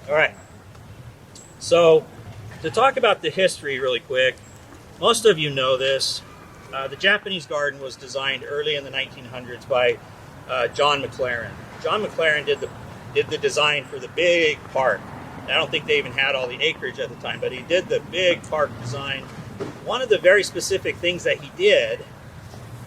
All right. So, to talk about the history really quick, most of you know this. The Japanese garden was designed early in the 1900s by John McLaren. John McLaren did the design for the big park. I don't think they even had all the acreage at the time, but he did the big park design. One of the very specific things that he did,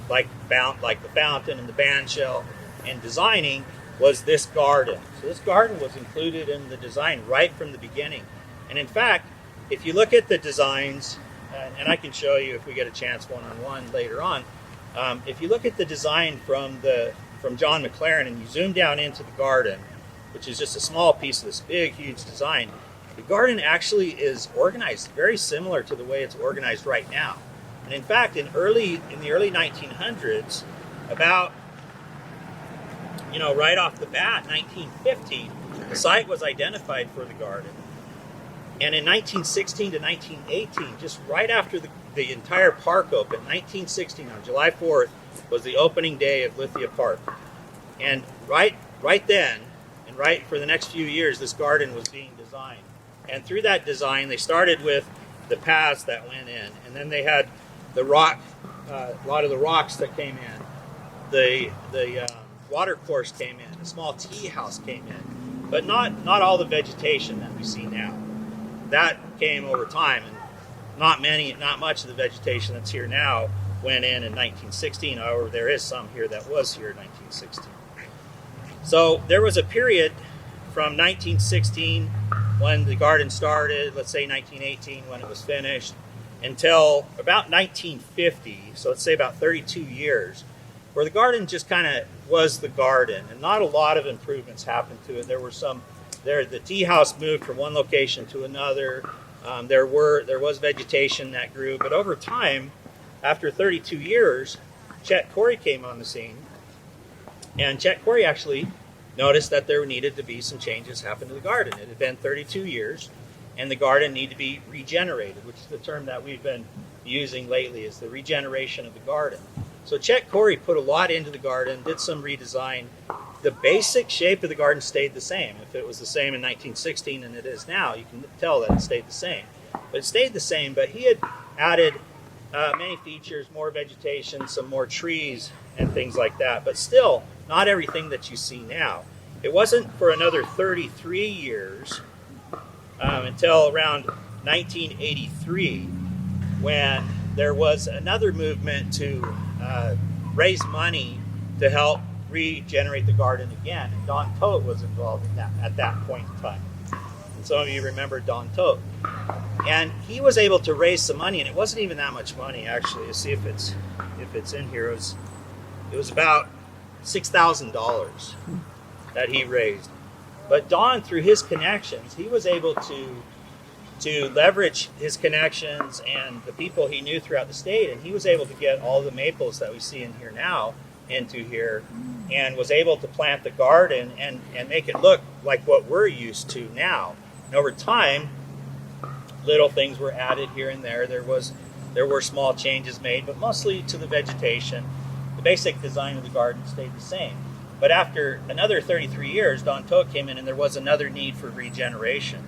like the fountain and the band shell and designing, was this garden. So this garden was included in the design right from the beginning. And in fact, if you look at the designs, and I can show you if we get a chance one-on-one later on, if you look at the design from John McLaren and you zoom down into the garden, which is just a small piece of this big, huge design, the garden actually is organized very similar to the way it's organized right now. And in fact, in the early 1900s, about, right off the bat, 1950, the site was identified for the garden. And in 1916 to 1918, just right after the entire park opened, 1916, on July 4th, was the opening day of Lithia Park. And right then, and right for the next few years, this garden was being designed. And through that design, they started with the paths that went in, and then they had the rock, a lot of the rocks that came in. The water course came in. A small tea house came in, but not all the vegetation that we see now. That came over time, and not much of the vegetation that's here now went in 1916. However, there is some here that was here in 1916. So there was a period from 1916 when the garden started, let's say 1918 when it was finished, until about 1950, so let's say about 32 years, where the garden just kind of was the garden, and not a lot of improvements happened to it. There were some. The tea house moved from one location to another. There was vegetation that grew, but over time, after 32 years, Chet Corey came on the scene, and Chet Corey actually noticed that there needed to be some changes happen to the garden. It had been 32 years, and the garden needed to be regenerated, which is the term that we've been using lately, is the regeneration of the garden. So Chet Corey put a lot into the garden, did some redesign. The basic shape of the garden stayed the same. If it was the same in 1916 and it is now, you can tell that it stayed the same. But it stayed the same, but he had added many features, more vegetation, some more trees and things like that. But still, not everything that you see now. It wasn't for another 33 years until around 1983 when there was another movement to raise money to help regenerate the garden again, and Don Tote was involved in that at that point in time. And some of you remember Don Tote, and he was able to raise some money, and it wasn't even that much money actually. Let's see if it's in here. It was about $6,000 that he raised. But Don, through his connections, he was able to leverage his connections and the people he knew throughout the state, and he was able to get all the maples that we see in here now into here, and was able to plant the garden and make it look like what we're used to now. And over time, little things were added here and there. There were small changes made, but mostly to the vegetation. The basic design of the garden stayed the same. But after another 33 years, Don Tote came in, and there was another need for regeneration.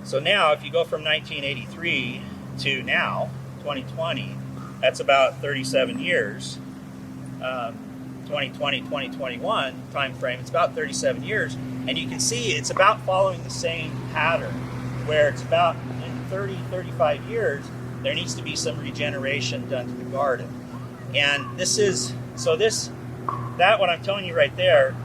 So now, if you go from 1983 to now, 2020, that's about 37 years. 2020, 2021 time frame, it's about 37 years, and you can see it's about following the same pattern, where it's about in 35 years there needs to be some regeneration done to the garden. And what I'm telling you right there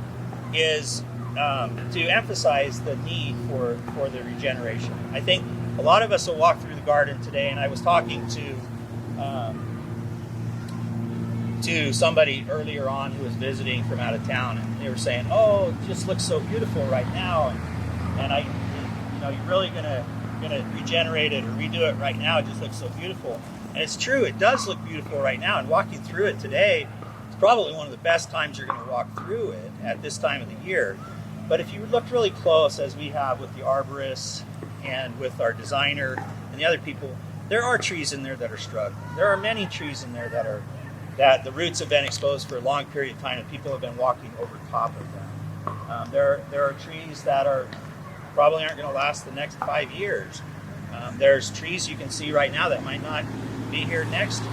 is to emphasize the need for the regeneration. I think a lot of us will walk through the garden today, and I was talking to somebody earlier on who was visiting from out of town, and they were saying, "Oh, it just looks so beautiful right now," and you're really gonna regenerate it or redo it right now. It just looks so beautiful, and it's true. It does look beautiful right now, and walking through it today is probably one of the best times you're going to walk through it at this time of the year. But if you look really close, as we have with the arborists and with our designer and the other people, there are trees in there that are struggling. There are many trees in there that the roots have been exposed for a long period of time, and people have been walking over top of them. There are trees that are probably aren't going to last the next 5 years. There's trees you can see right now that might not be here next year.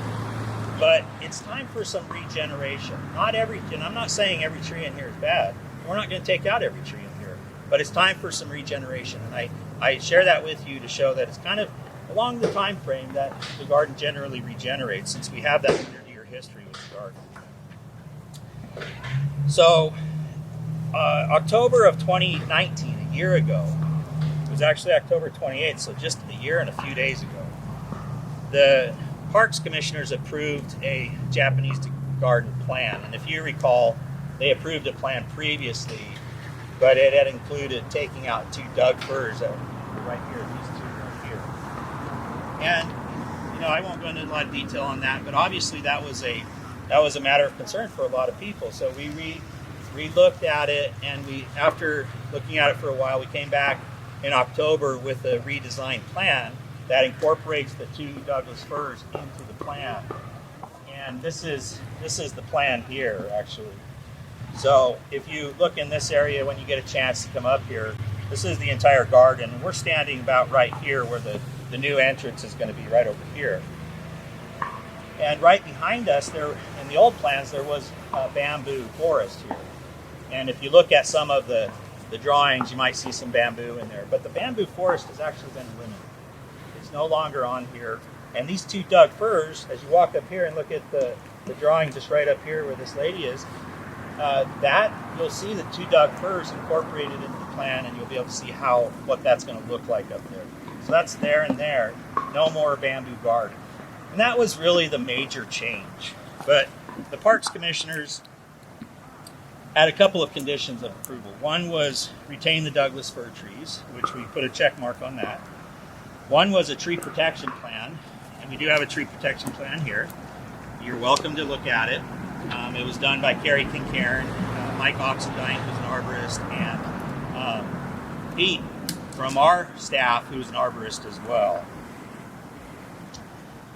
But it's time for some regeneration. And I'm not saying every tree in here is bad. We're not going to take out every tree in here. But it's time for some regeneration. And I share that with you to show that it's kind of along the time frame that the garden generally regenerates, since we have that 100-year history with the garden. So, October of 2019, a year ago, it was actually October 28th, so just a year and a few days ago, the Parks Commissioners approved a Japanese garden plan. And if you recall, they approved a plan previously, but it had included taking out 2 Doug firs that were right here, these 2 right here. And, I won't go into a lot of detail on that, but obviously that was a matter of concern for a lot of people. So we re-looked at it, and after looking at it for a while, we came back in October with a redesigned plan that incorporates the 2 Douglas firs into the plan. And this is the plan here, actually. So if you look in this area when you get a chance to come up here, this is the entire garden. And we're standing about right here where the new entrance is going to be, right over here. And right behind us, there in the old plans, there was a bamboo forest here. And if you look at some of the drawings, you might see some bamboo in there. But the bamboo forest has actually been eliminated. It's no longer on here. And these 2 Doug firs, as you walk up here and look at the drawing just right up here where this lady is, that you'll see the 2 Doug firs incorporated into the plan, and you'll be able to see what that's going to look like up there. So that's there and there. No more bamboo garden. And that was really the major change. But the Parks Commissioners had a couple of conditions of approval. One was retain the Douglas fir trees, which we put a check mark on that. One was a tree protection plan, and we do have a tree protection plan here. You're welcome to look at it. It was done by Carrie Kincairn, Mike Oxendine, who's an arborist, and Pete from our staff, who's an arborist as well.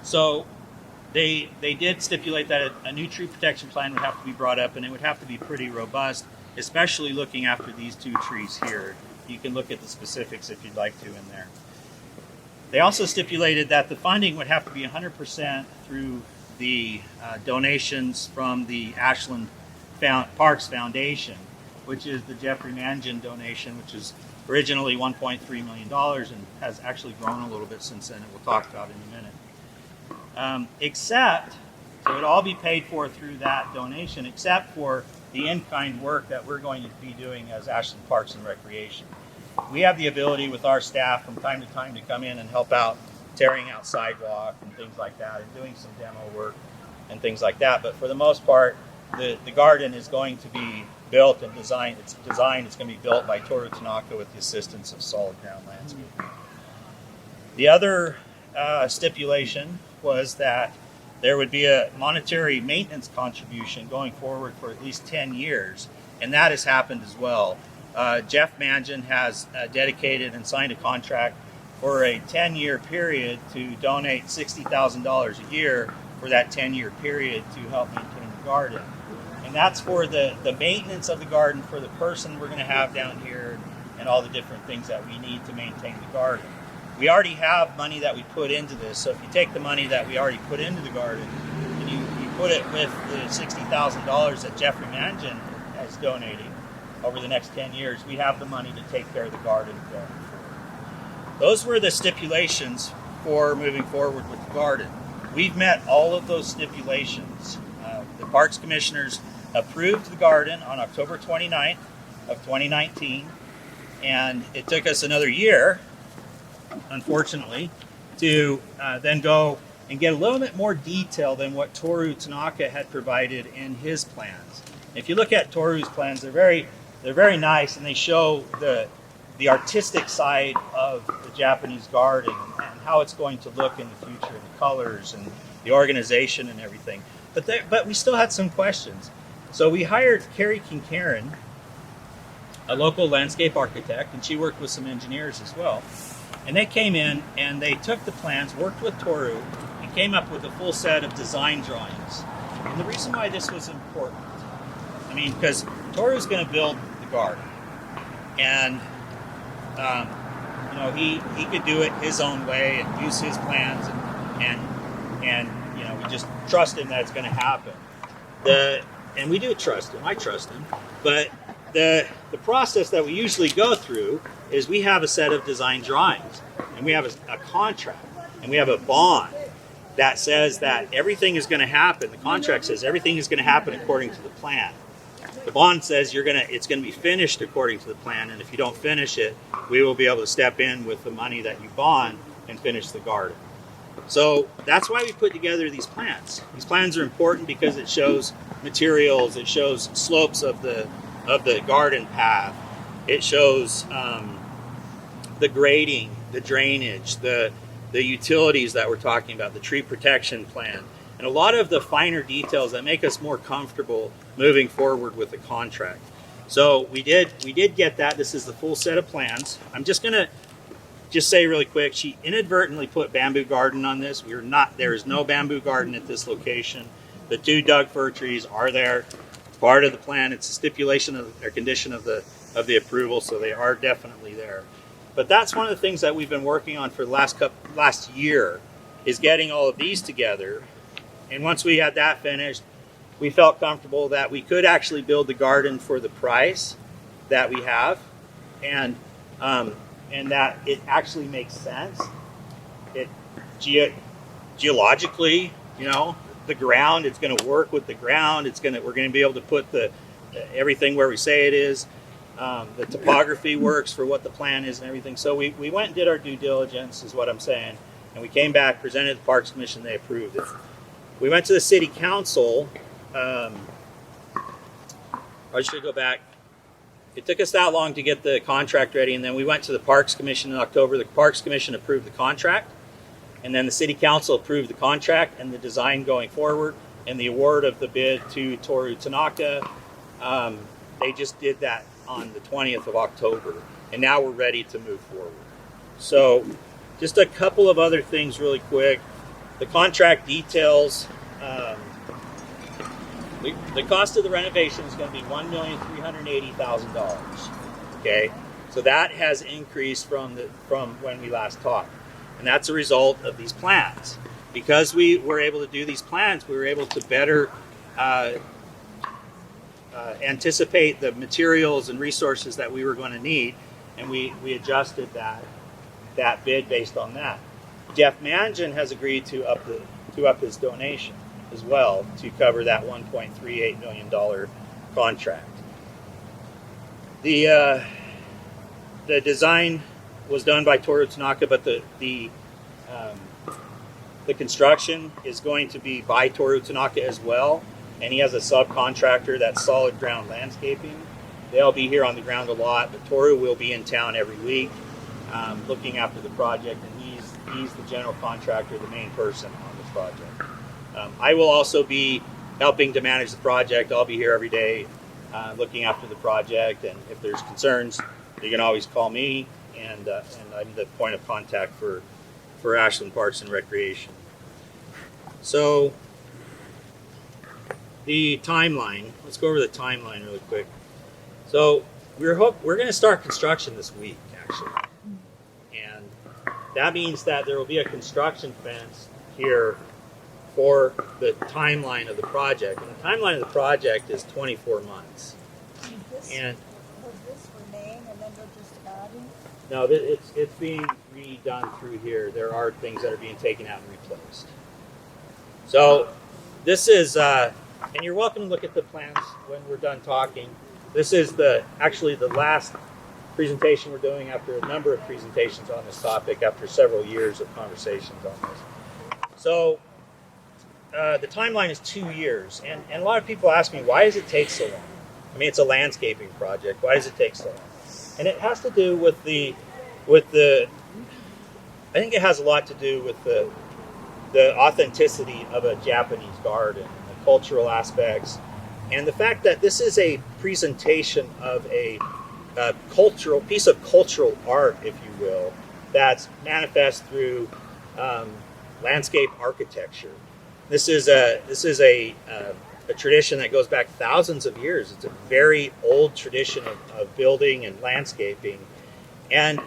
So they did stipulate that a new tree protection plan would have to be brought up, and it would have to be pretty robust, especially looking after these 2 trees here. You can look at the specifics if you'd like to in there. They also stipulated that the funding would have to be 100% through the donations from the Ashland Parks Foundation, which is the Jeffrey Mangan donation, which is originally $1.3 million and has actually grown a little bit since then, and we'll talk about it in a minute. So it would all be paid for through that donation, except for the in-kind work that we're going to be doing as Ashland Parks and Recreation. We have the ability with our staff from time to time to come in and help out tearing out sidewalk and things like that, and doing some demo work and things like that. But for the most part, the garden is going to be built and designed. It's going to be built by Toru Tanaka with the assistance of Solid Ground Landscaping. The other stipulation was that there would be a monetary maintenance contribution going forward for at least 10 years, and that has happened as well. Jeff Mangan has dedicated and signed a contract for a 10-year period to donate $60,000 a year for that 10-year period to help maintain the garden. And that's for the maintenance of the garden for the person we're going to have down here and all the different things that we need to maintain the garden. We already have money that we put into this, so if you take the money that we already put into the garden and you put it with the $60,000 that Jeffrey Mangan is donating over the next 10 years, we have the money to take care of the garden going forward. Those were the stipulations for moving forward with the garden. We've met all of those stipulations. The Parks Commissioners approved the garden on October 29th of 2019, and it took us another year, unfortunately, to then go and get a little bit more detail than what Toru Tanaka had provided in his plans. If you look at Toru's plans, they're very nice, and they show the artistic side of the Japanese garden and how it's going to look in the future, the colors and the organization and everything. But we still had some questions. So we hired Carrie Kincairn, a local landscape architect, and she worked with some engineers as well. And they came in and they took the plans, worked with Toru, and came up with a full set of design drawings. And the reason why this was important, because Toru's going to build the garden. And you know, he could do it his own way and use his plans, and you know, we just trust him that it's going to happen. And we do trust him. I trust him. But the process that we usually go through is we have a set of design drawings, and we have a contract, and we have a bond that says that everything is going to happen. The contract says everything is going to happen according to the plan. The bond says it's going to be finished according to the plan, and if you don't finish it, we will be able to step in with the money that you bond and finish the garden. So that's why we put together these plans. These plans are important because it shows materials, it shows slopes of the garden path, it shows the grading, the drainage, the utilities that we're talking about, the tree protection plan, and a lot of the finer details that make us more comfortable moving forward with the contract. So we did get that. This is the full set of plans. I'm just gonna say really quick, she inadvertently put bamboo garden on this. There is no bamboo garden at this location. The 2 Doug fir trees are there. It's part of the plan. It's a stipulation of their condition of the approval, so they are definitely there. But that's one of the things that we've been working on for the last year, is getting all of these together. And once we had that finished, we felt comfortable that we could actually build the garden for the price that we have, and that it actually makes sense. It geologically, you know, the ground, it's going to work with the ground. We're going to be able to put everything where we say it is. The topography works for what the plan is and everything. So we went and did our due diligence, is what I'm saying. And we came back, presented to the Parks Commission, they approved it. We went to the City Council. I should go back. It took us that long to get the contract ready, and then we went to the Parks Commission in October. The Parks Commission approved the contract, and then the City Council approved the contract and the design going forward, and the award of the bid to Toru Tanaka. They just did that on the 20th of October, and now we're ready to move forward. So just a couple of other things really quick. The contract details, the cost of the renovation is going to be $1,380,000. Okay, so that has increased from when we last talked, and that's a result of these plans. Because we were able to do these plans, we were able to better anticipate the materials and resources that we were going to need, and we adjusted that bid based on that. Jeff Mangan has agreed to up his donation as well to cover that $1.38 million contract. The design was done by Toru Tanaka, but the construction is going to be by Toru Tanaka as well, and he has a subcontractor that's Solid Ground Landscaping. They'll be here on the ground a lot, but Toru will be in town every week looking after the project, and he's the general contractor, the main person on this project. I will also be helping to manage the project. I'll be here every day looking after the project, and if there's concerns, you can always call me, and I'm the point of contact for Ashland Parks and Recreation. So the timeline, let's go over the timeline really quick. So we're going to start construction this week, actually. And that means that there will be a construction fence here for the timeline of the project. And the timeline of the project is 24 months. And was this remain and then we're just adding? No, it's being redone through here. There are things that are being taken out and replaced. So this is, and you're welcome to look at the plans when we're done talking. This is actually the last presentation we're doing after a number of presentations on this topic, after several years of conversations on this. So the timeline is 2 years, and a lot of people ask me, why does it take so long? I mean, it's a landscaping project. Why does it take so long? And it has to do with the I think it has a lot to do with the authenticity of a Japanese garden, the cultural aspects, and the fact that this is a presentation of a cultural piece of cultural art, if you will, that's manifest through landscape architecture. This is a tradition that goes back thousands of years. It's a very old tradition of building and landscaping, And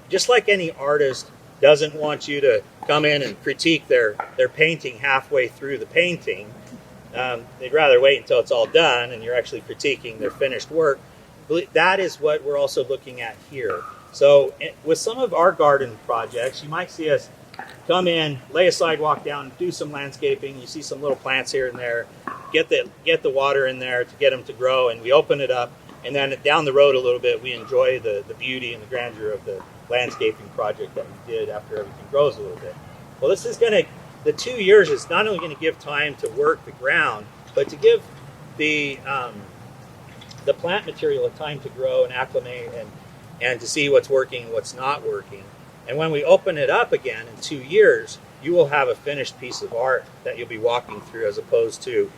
just like any artist doesn't want you to come in and critique their painting halfway through the painting, they'd rather wait until it's all done and you're actually critiquing their finished work. That is what we're also looking at here. So with some of our garden projects, you might see us come in, lay a sidewalk down, do some landscaping. You see some little plants here and there, get the water in there to get them to grow, and we open it up. And then down the road a little bit, we enjoy the beauty and the grandeur of the landscaping project that we did after everything grows a little bit. Well, this is the 2 years is not only going to give time to work the ground, but to give the plant material a time to grow and acclimate and to see what's working and what's not working. And when we open it up again in 2 years, you will have a finished piece of art that you'll be walking through, as opposed to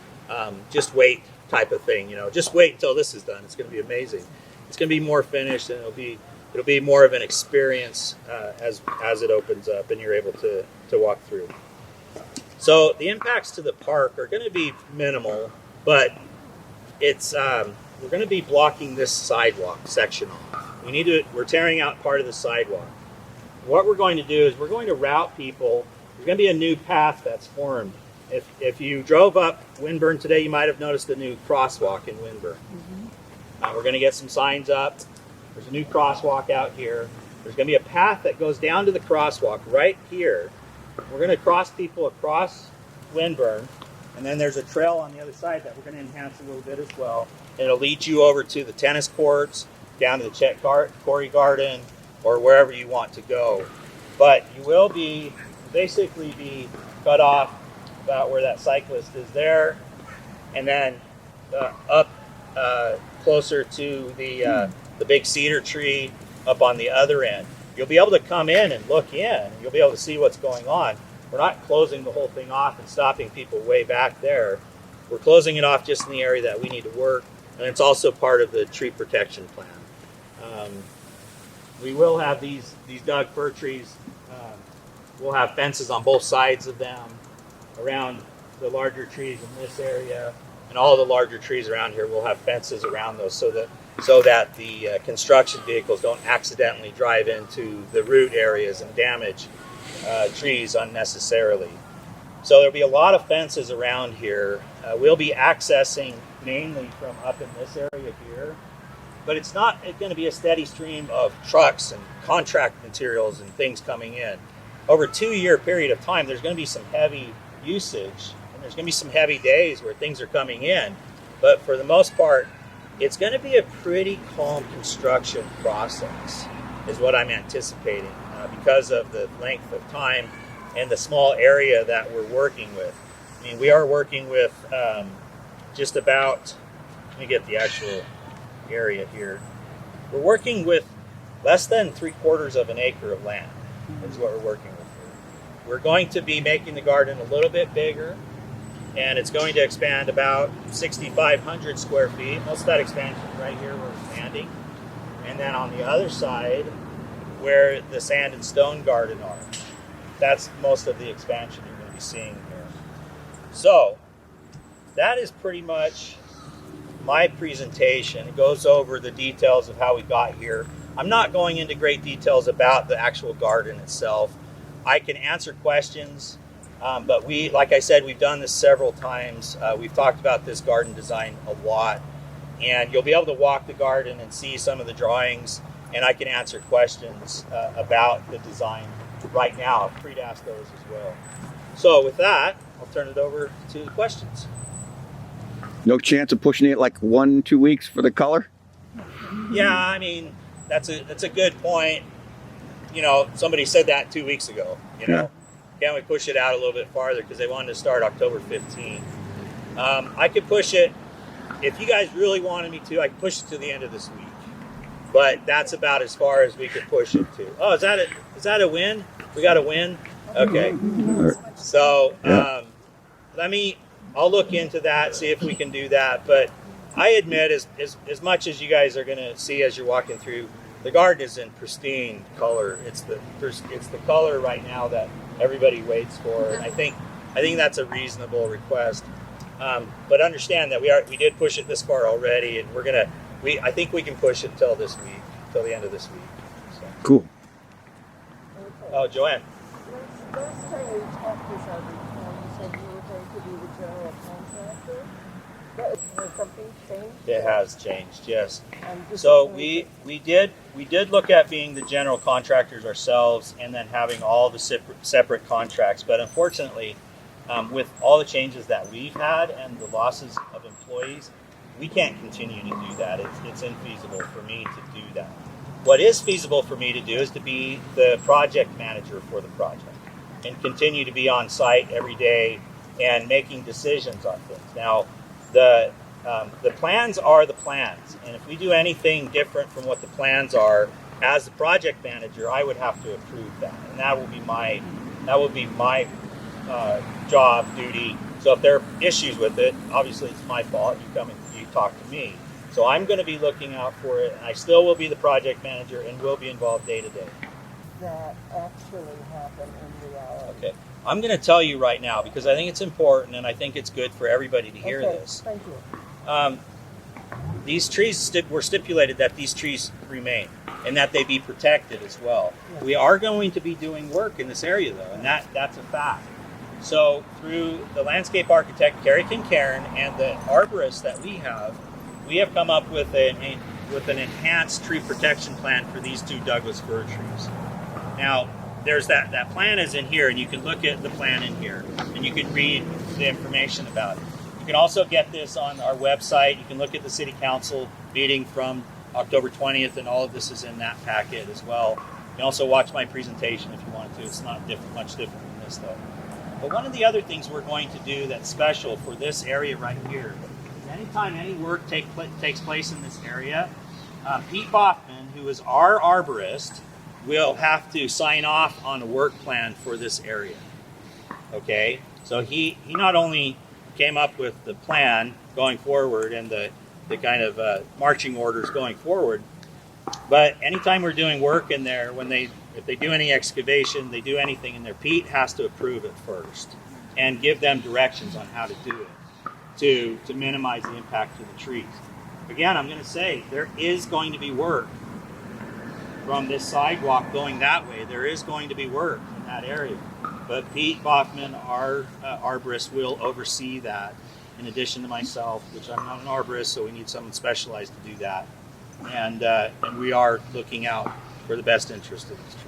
just wait type of thing. Just wait until this is done. It's going to be amazing. It's going to be more finished, and it'll be more of an experience as it opens up and you're able to walk through. So the impacts to the park are going to be minimal, but it's we're going to be blocking this sidewalk section off. We're tearing out part of the sidewalk. What we're going to do is we're going to route people. There's going to be a new path that's formed. If you drove up Winburn today, you might have noticed a new crosswalk in Winburn. Mm-hmm. We're going to get some signs up. There's a new crosswalk out here. There's going to be a path that goes down to the crosswalk right here. We're going to cross people across Winburn, and then there's a trail on the other side that we're going to enhance a little bit as well. It'll lead you over to the tennis courts, down to the Chet Corey Garden, or wherever you want to go. But you will basically be cut off about where that cyclist is there, and then up closer to the big cedar tree up on the other end. You'll be able to come in and look in. You'll be able to see what's going on. We're not closing the whole thing off and stopping people way back there. We're closing it off just in the area that we need to work, and it's also part of the tree protection plan. We will have these dug fir trees. We'll have fences on both sides of them around the larger trees in this area, and all the larger trees around here. We'll have fences around those so that the construction vehicles don't accidentally drive into the root areas and damage trees unnecessarily. So there'll be a lot of fences around here. We'll be accessing mainly from up in this area here, but it's not going to be a steady stream of trucks and contract materials and things coming in. Over a 2-year period of time, there's going to be some heavy usage, and there's going to be some heavy days where things are coming in. But for the most part, it's going to be a pretty calm construction process, is what I'm anticipating, because of the length of time and the small area that we're working with. I mean, we are working with just about, let me get the actual area here. We're working with less than 3/4 of an acre of land is what we're working with here. We're going to be making the garden a little bit bigger, and it's going to expand about 6,500 square feet. Most of that expansion right here we're expanding. And then on the other side, where the sand and stone garden are, that's most of the expansion you're going to be seeing here. So that is pretty much my presentation. It goes over the details of how we got here. I'm not going into great details about the actual garden itself. I can answer questions, but like I said, we've done this several times. We've talked about this garden design a lot, and you'll be able to walk the garden and see some of the drawings, and I can answer questions about the design right now. I'm free to ask those as well. So with that, I'll turn it over to the questions. No chance of pushing it like 1-2 weeks for the color? Yeah, I mean, that's a good point. Somebody said that 2 weeks ago. Can we push it out a little bit farther, because they wanted to start October 15th. I could push it, if you guys really wanted me to, I could push it to the end of this week. But that's about as far as we could push it to. Oh, is that a win? We got a win? Okay. So I'll look into that, see if we can do that. But I admit, as much as you guys are going to see as you're walking through, the garden is in pristine color. It's the color right now that everybody waits for, and I think that's a reasonable request. But understand that we did push it this far already, and I think we can push it till the end of this week. Cool. Okay. Oh, Joanne. Last time we talked this other time, you said you were going to be the general contractor. Has something changed? It has changed, yes. I'm So disappointed. we did look at being the general contractors ourselves and then having all the separate contracts. But unfortunately, with all the changes that we've had and the losses of employees, we can't continue to do that. It's infeasible for me to do that. What is feasible for me to do is to be the project manager for the project and continue to be on site every day and making decisions on things. Now, the plans are the plans, and if we do anything different from what the plans are, as the project manager, I would have to approve that, and that will be my job duty. So if there are issues with it, obviously it's my fault. You come and you talk to me. So I'm going to be looking out for it, and I still will be the project manager and will be involved day to day. That actually happened in reality. Okay. I'm going to tell you right now because I think it's important and I think it's good for everybody to hear Okay, this. thank you. These trees were stipulated that these trees remain and that they be protected as well. Yeah. We are going to be doing work in this area though, and that's a fact. So through the landscape architect Carrie Kincairn and the arborists that we have come up with an enhanced tree protection plan for these two Douglas fir trees. Now, there's that plan is in here, and you can look at the plan in here, and you can read the information about it. You can also get this on our website. You can look at the City Council meeting from October 20th, and all of this is in that packet as well. You can also watch my presentation if you wanted to. It's not much different than this, though. But one of the other things we're going to do that's special for this area right here is anytime any work takes place in this area, Pete Boffman, who is our arborist, will have to sign off on a work plan for this area. Okay? So he not only came up with the plan going forward and the kind of marching orders going forward, but anytime we're doing work in there, if they do any excavation, they do anything in there, Pete has to approve it first and give them directions on how to do it to minimize the impact to the trees. Again, I'm going to say there is going to be work from this sidewalk going that way. There is going to be work in that area. But Pete Boffman, our arborist, will oversee that in addition to myself, which I'm not an arborist, so we need someone specialized to do that. And we are looking out for the best interest of these trees.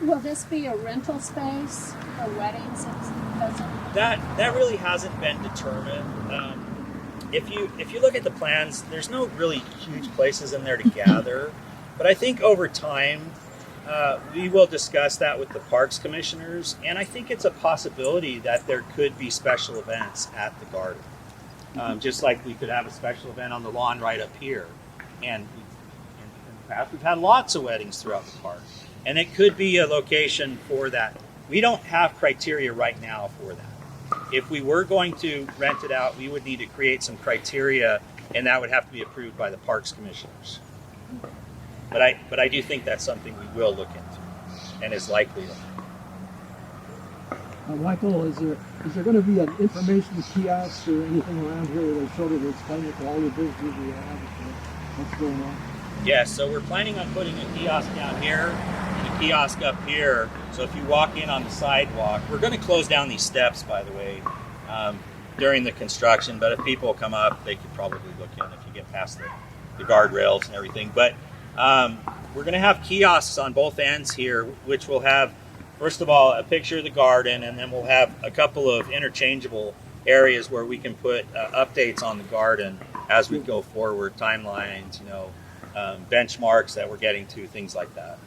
Will this be a rental space for weddings? That really hasn't been determined. If you look at the plans, there's no really huge places in there to gather. But I think over time, we will discuss that with the parks commissioners. And I think it's a possibility that there could be special events at the garden. Just like we could have a special event on the lawn right up here. And in the past, we've had lots of weddings throughout the park. And it could be a location for that. We don't have criteria right now for that. If we were going to rent it out, we would need to create some criteria, and that would have to be approved by the parks commissioners. But I do think that's something we will look into, and is likely to. Michael, is there going to be an information kiosk or anything around here that sort of explain it to all the visitors we have what's going on? Yes, so we're planning on putting a kiosk down here and a kiosk up here. So if you walk in on the sidewalk, we're going to close down these steps, by the way, during the construction. But if people come up, they could probably look in if you get past the guardrails and everything. But we're going to have kiosks on both ends here, which will have, first of all, a picture of the garden, and then we'll have a couple of interchangeable areas where we can put updates on the garden as we go forward, timelines, benchmarks that we're getting to, things like that.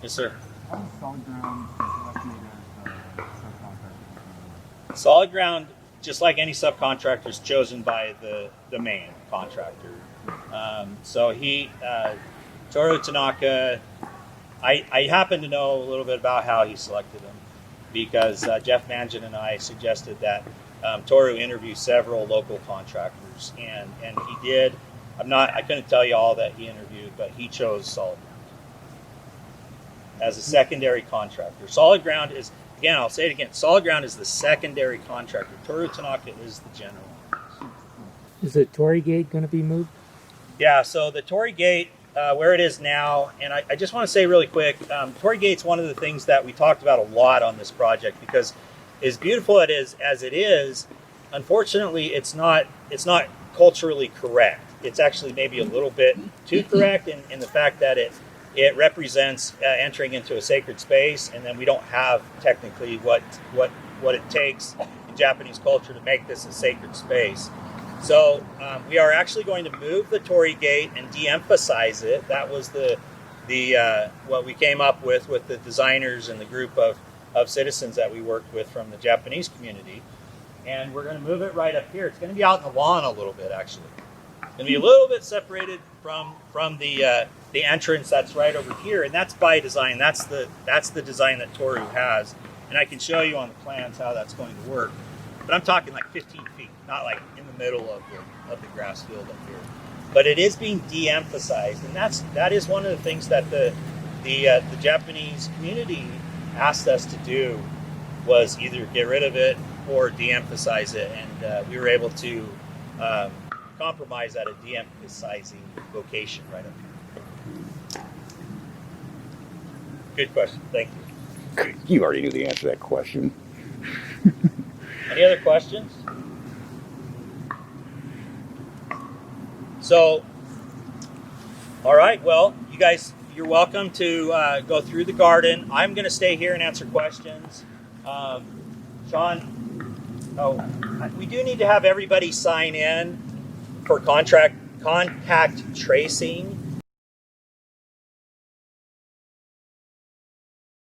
Yes, sir. How is solid ground selected as subcontractor? Solid ground, just like any subcontractor, is chosen by the main contractor. So Toru Tanaka, I happen to know a little bit about how he selected him because Jeff Mangin and I suggested that Toru interview several local contractors, and he did. I couldn't tell you all that he interviewed, but he chose Solid Ground as a secondary contractor. Solid Ground is, again, I'll say it again, Solid Ground is the secondary contractor. Toru Tanaka is the general. Is the Toby Gate going to be moved? Yeah, so the Tory Gate, where it is now, and I just want to say really quick, Tory Gate's one of the things that we talked about a lot on this project because as beautiful it is as it is, unfortunately it's not culturally correct. It's actually maybe a little bit too correct in the fact that it represents entering into a sacred space, and then we don't have technically what it takes in Japanese culture to make this a sacred space. So we are actually going to move the Tory Gate and de-emphasize it. That was the what we came up with the designers and the group of citizens that we worked with from the Japanese community. And we're going to move it right up here. It's going to be out in the lawn a little bit, actually. It's going to be a little bit separated from the entrance that's right over here, and that's by design. That's the design that Toru has, and I can show you on the plans how that's going to work. But I'm talking like 15 feet, not like in the middle of the grass field up here. But it is being de-emphasized, and that is one of the things that the Japanese community asked us to do, was either get rid of it or de-emphasize it, and we were able to compromise at a de-emphasizing location right up here. Good question, thank you. You already knew the answer to that question. Any other questions? So, all right, well, you guys, you're welcome to go through the garden. I'm going to stay here and answer questions. Sean, we do need to have everybody sign in for contact tracing.